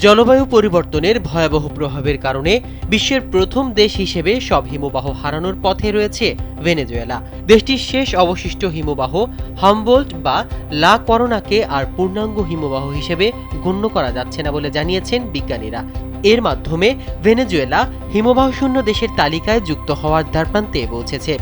জলবায়ু পরিবর্তনের ভয়াবহ প্রভাবের কারণে বিশ্বের প্রথম দেশ হিসেবে সব হিমবাহ হারানোর পথে রয়েছে ভেনেজুয়েলা। দেশটির শেষ অবশিষ্ট হিমবাহ হামবোল্ট বা লা করোনাকে আর পূর্ণাঙ্গ হিমবাহ হিসেবে গণ্য করা যাচ্ছে না বলে জানিয়েছেন বিজ্ঞানীরা। এর মাধ্যমে ভেনেজুয়েলা হিমবাহশূন্য দেশের তালিকায় যুক্ত হওয়ার দ্বারপ্রান্তে পৌঁছেছে।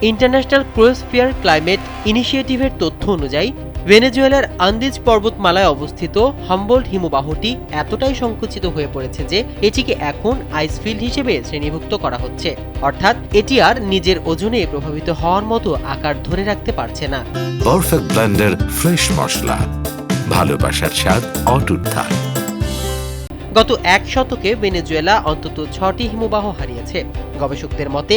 ইন্টারন্যাশনাল ক্রায়োস্ফিয়ার ক্লাইমেট ইনিশিয়েটিভের তথ্য অনুযায়ী ভেনেজুয়েলার আন্দিজ পর্বতমালায় অবস্থিত হামবোল্ট হিমবাহটি এতটাই সংকুচিত হয়ে পড়েছে যে এটিকে এখন আইসফিল্ড হিসেবে শ্রেণীভুক্ত করা হচ্ছে, অর্থাৎ এটি আর নিজের ওজনে প্রভাবিত হওয়ার মতো আকার ধরে রাখতে পারছে না। পারফেক্ট ব্লেন্ডের ফ্রেশ মশলা, ভালোবাসার স্বাদ অটুট থাক। গত এক শতকে ভেনেজুয়েলা অন্তত 6টি হিমবাহ হারিয়েছে। গবেষকদের মতে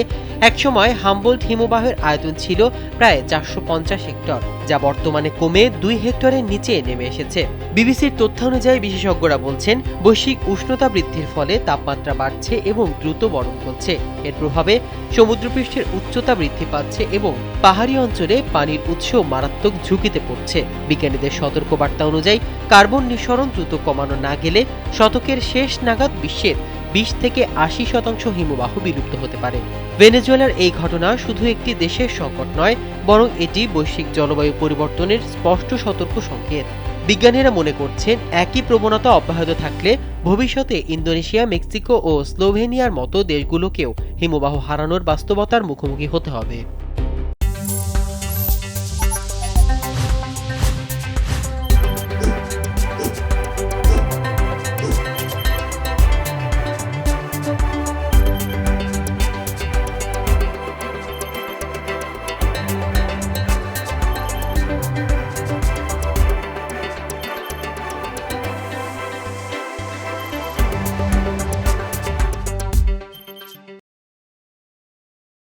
একসময় হামবোল্ট হিমবাহের আয়তন ছিল প্রায় 450 হেক্টর, যা বর্তমানে কমে 2 হেক্টরের নিচে নেমে এসেছে। বিবিসির তথ্য অনুযায়ী বিশেষজ্ঞরা বলছেন, বৈশ্বিক উষ্ণতা বৃদ্ধির ফলে তাপমাত্রা বাড়ছে এবং দ্রুত বরফ গলছে। এর প্রভাবে সমুদ্রপৃষ্ঠের উচ্চতা বৃদ্ধি পাচ্ছে এবং পাহাড়ি অঞ্চলে পানির উৎস মারাত্মক ঝুঁকিতে পড়ছে। বিজ্ঞানীদের সতর্কবার্তা অনুযায়ী কার্বন নিঃসরণ দ্রুত কমানো না গেলে শতকের শেষ নাগাদ বিশ্বের 20 থেকে 80% হিমবাহ বিলুপ্ত হতে পারে। ভেনেজুয়েলার এই ঘটনা শুধু একটি দেশের সংকট নয়, বরং এটি বৈশ্বিক জলবায়ু পরিবর্তনের স্পষ্ট সতর্ক সংকেত। বিজ্ঞানীরা মনে করছেন, একই প্রবণতা অব্যাহত থাকলে ভবিষ্যতে ইন্দোনেশিয়া, মেক্সিকো ও স্লোভেনিয়ার মতো দেশগুলোকেও হিমবাহ হারানোর বাস্তবতার মুখোমুখি হতে হবে।